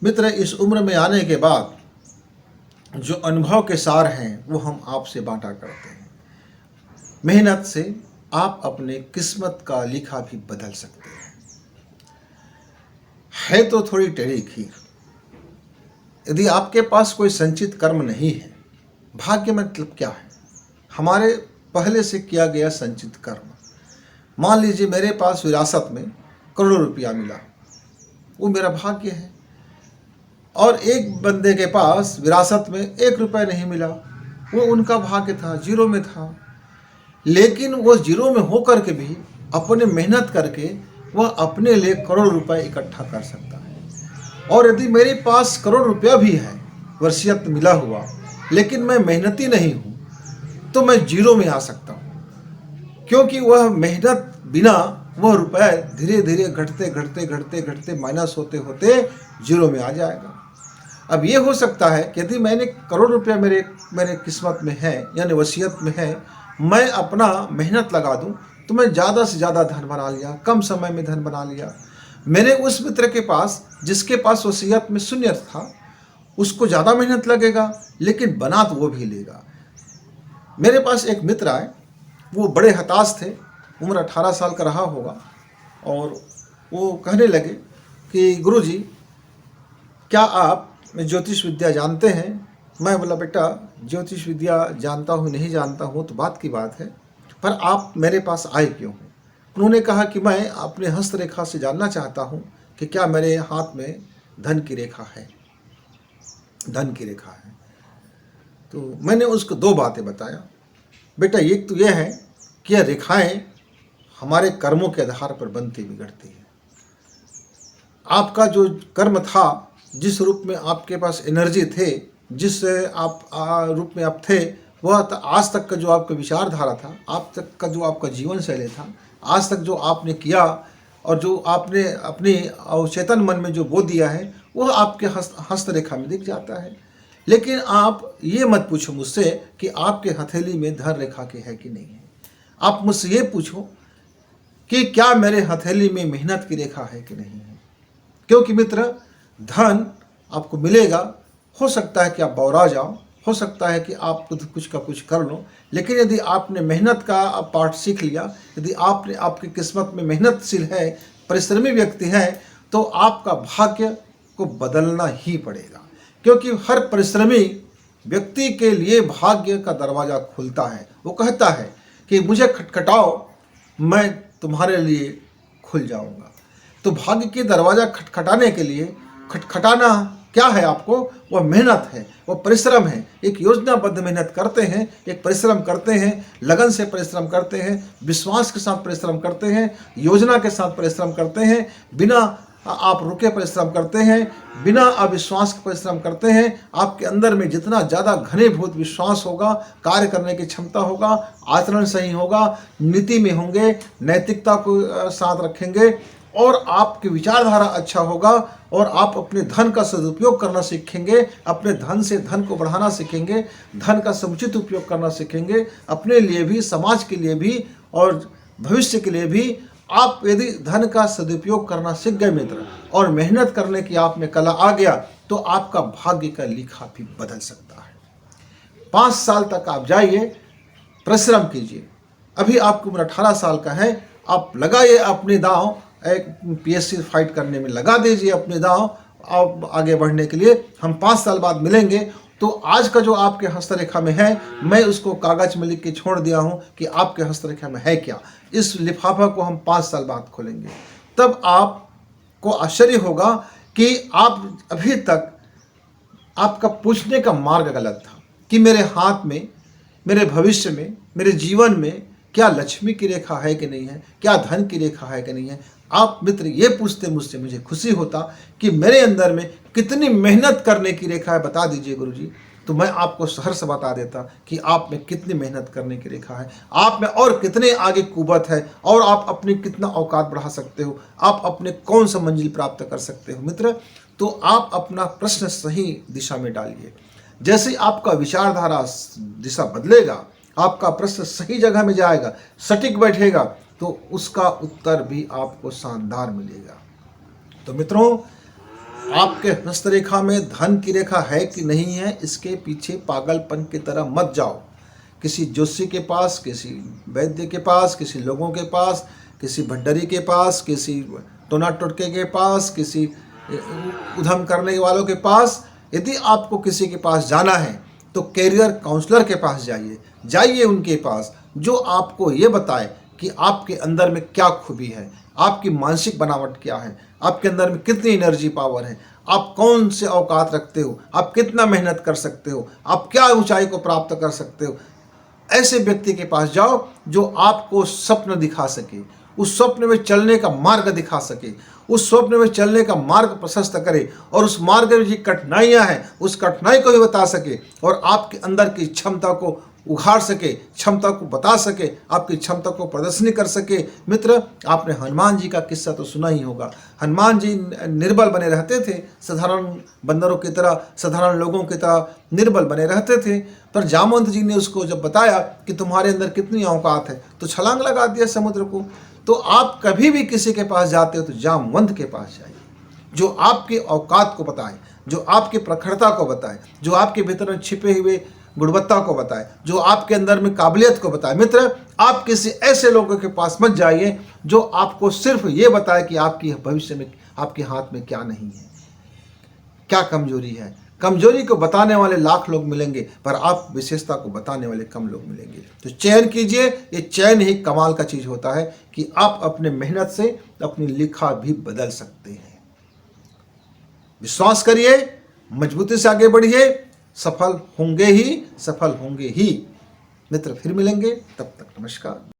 मित्र, इस उम्र में आने के बाद जो अनुभव के सार हैं वो हम आपसे बांटा करते हैं। मेहनत से आप अपने किस्मत का लिखा भी बदल सकते हैं। है तो थोड़ी टेढ़ी खीर। यदि आपके पास कोई संचित कर्म नहीं है, भाग्य मतलब क्या है? हमारे पहले से किया गया संचित कर्म। मान लीजिए मेरे पास विरासत में करोड़ों रुपया मिला, वो मेरा भाग्य है। और एक बंदे के पास विरासत में 1 रुपया नहीं मिला, वो उनका भाग्य था, जीरो में था। लेकिन वो जीरो में होकर के भी अपने मेहनत करके वह अपने लिए करोड़ रुपए इकट्ठा कर सकता है। और यदि मेरे पास करोड़ रुपया भी है वसीयत मिला हुआ, लेकिन मैं मेहनती नहीं हूँ, तो मैं जीरो में आ सकता हूँ, क्योंकि वह मेहनत बिना वह रुपए धीरे धीरे घटते घटते घटते घटते माइनस होते होते जीरो में आ जाएगा। अब ये हो सकता है कि यदि मैंने करोड़ रुपया मेरे किस्मत में है, यानी वसीयत में है, मैं अपना मेहनत लगा दूं तो मैं ज़्यादा से ज़्यादा धन बना लिया, कम समय में धन बना लिया। मेरे उस मित्र के पास, जिसके पास वसीयत में शून्य था, उसको ज़्यादा मेहनत लगेगा, लेकिन बना तो वो भी लेगा। मेरे पास एक मित्र आए, वो बड़े हताश थे, उम्र 18 साल का रहा होगा, और वो कहने लगे कि गुरुजी, क्या आप ज्योतिष विद्या जानते हैं? मैं बोला, बेटा ज्योतिष विद्या जानता हूँ नहीं जानता हूँ तो बात की बात है, पर आप मेरे पास आए क्यों हैं? उन्होंने कहा कि मैं अपने हस्तरेखा से जानना चाहता हूँ कि क्या मेरे हाथ में धन की रेखा है, धन की रेखा है। तो मैंने उसको 2 बातें बताया। बेटा, एक तो यह है कि यह रेखाएं हमारे कर्मों के आधार पर बनती बिगड़ती है। आपका जो कर्म था, जिस रूप में आपके पास एनर्जी थे, जिस आप रूप में आप थे, वह आज तक का जो आपका विचारधारा था, आज तक का जो आपका जीवन शैली था, आज तक जो आपने किया और जो आपने अपने अवचेतन मन में जो बो दिया है, वह आपके हस्तरेखा में दिख जाता है। लेकिन आप ये मत पूछो मुझसे कि आपके हथेली में धन रेखा की है कि नहीं है। आप मुझसे ये पूछो कि क्या मेरे हथेली में मेहनत की रेखा है कि नहीं है। क्योंकि मित्र, धन आपको मिलेगा, हो सकता है कि आप बौरा जाओ, हो सकता है कि आप कुछ का कुछ कर लो, लेकिन यदि आपने मेहनत का पाठ सीख लिया, यदि आपने आपकी किस्मत में मेहनतशील है, परिश्रमी व्यक्ति है, तो आपका भाग्य को बदलना ही पड़ेगा। क्योंकि हर परिश्रमी व्यक्ति के लिए भाग्य का दरवाज़ा खुलता है। वो कहता है कि मुझे खटखटाओ, मैं तुम्हारे लिए खुल जाऊंगा। तो भाग्य के दरवाज़ा खटखटाने के लिए खटखटाना क्या है? आपको वह मेहनत है, वह परिश्रम है। एक योजनाबद्ध मेहनत करते हैं, एक परिश्रम करते हैं, लगन से परिश्रम करते हैं, विश्वास के साथ परिश्रम करते हैं, योजना के साथ परिश्रम करते हैं, बिना आप रुके परिश्रम करते हैं, बिना अविश्वास के परिश्रम करते हैं। आपके अंदर में जितना ज़्यादा घनीभूत विश्वास होगा, कार्य करने की क्षमता होगा, आचरण सही होगा, नीति में होंगे, नैतिकता को साथ रखेंगे, और आपकी विचारधारा अच्छा होगा, और आप अपने धन का सदुपयोग करना सीखेंगे, अपने धन से धन को बढ़ाना सीखेंगे, धन का समुचित उपयोग करना सीखेंगे, अपने लिए भी, समाज के लिए भी और भविष्य के लिए भी। आप यदि धन का सदुपयोग करना सीख गए मित्र, और मेहनत करने की आप में कला आ गया, तो आपका भाग्य का लिखा भी बदल सकता है। 5 साल तक आप जाइए, परिश्रम कीजिए। अभी आपकी उम्र 18 साल का है, आप लगाइए अपने दांव, एक पीएससी फाइट करने में लगा दीजिए अपने दांव, आप आगे बढ़ने के लिए। हम 5 साल बाद मिलेंगे, तो आज का जो आपके हस्तरेखा में है, मैं उसको कागज में लिख के छोड़ दिया हूं कि आपके हस्तरेखा में है क्या। इस लिफाफा को हम 5 साल बाद खोलेंगे, तब आपको आश्चर्य होगा कि आप अभी तक आपका पूछने का मार्ग गलत था कि मेरे हाथ में, मेरे भविष्य में, मेरे जीवन में क्या लक्ष्मी की रेखा है कि नहीं है, क्या धन की रेखा है कि नहीं है। आप मित्र ये पूछते मुझसे, मुझे खुशी होता कि मेरे अंदर में कितनी मेहनत करने की रेखा है, बता दीजिए गुरुजी, तो मैं आपको सहर्ष बता देता कि आप में कितनी मेहनत करने की रेखा है, आप में और कितने आगे कुवत है, और आप अपनी कितना औकात बढ़ा सकते हो, आप अपने कौन सा मंजिल प्राप्त कर सकते हो। मित्र, तो आप अपना प्रश्न सही दिशा में डालिए। जैसे आपका विचारधारा दिशा बदलेगा, आपका प्रश्न सही जगह में जाएगा, सटीक बैठेगा, तो उसका उत्तर भी आपको शानदार मिलेगा। तो मित्रों, आपके हस्तरेखा में धन की रेखा है कि नहीं है, इसके पीछे पागलपन की तरह मत जाओ। किसी ज्योतिषी के पास, किसी वैद्य के पास, किसी लोगों के पास, किसी भंडारी के पास, किसी टोना टोटके के पास, किसी उधम करने वालों के पास, यदि आपको किसी के पास जाना है तो कैरियर काउंसलर के पास जाइए उनके पास, जो आपको ये बताए कि आपके अंदर में क्या खूबी है, आपकी मानसिक बनावट क्या है, आपके अंदर में कितनी एनर्जी पावर है, आप कौन से औकात रखते हो, आप कितना मेहनत कर सकते हो, आप क्या ऊंचाई को प्राप्त कर सकते हो। ऐसे व्यक्ति के पास जाओ जो आपको स्वप्न दिखा सके, उस स्वप्न में चलने का मार्ग दिखा सके, उस स्वप्न में चलने का मार्ग प्रशस्त करे, और उस मार्ग में जो कठिनाइयां हैं उस कठिनाई को भी बता सके, और आपके अंदर की क्षमता को उघाड़ सके, क्षमता को बता सके, आपकी क्षमता को प्रदर्शनी कर सके। मित्र, आपने हनुमान जी का किस्सा तो सुना ही होगा। हनुमान जी निर्बल बने रहते थे, साधारण बंदरों की तरह, साधारण लोगों की तरह निर्बल बने रहते थे, पर जामवंत जी ने उसको जब बताया कि तुम्हारे अंदर कितनी औकात है, तो छलांग लगा दिया समुद्र को। तो आप कभी भी किसी के पास जाते हो तो जामवंत के पास जाइए, जो आपकी औकात को बताए, जो आपकी प्रखरता को बताए, जो आपके भीतर में छिपे हुए गुणवत्ता को बताए, जो आपके अंदर में काबिलियत को बताए। मित्र, आप किसी ऐसे लोगों के पास मत जाइए जो आपको सिर्फ ये बताए कि आपकी भविष्य में, आपके हाथ में क्या नहीं है, क्या कमजोरी है। कमजोरी को बताने वाले लाख लोग मिलेंगे, पर आप विशेषता को बताने वाले कम लोग मिलेंगे। तो चयन कीजिए, ये चयन ही कमाल का चीज होता है कि आप अपने मेहनत से अपनी लिखा भी बदल सकते हैं। विश्वास करिए, मजबूती से आगे बढ़िए, सफल होंगे ही, सफल होंगे ही। मित्र, फिर मिलेंगे, तब तक नमस्कार।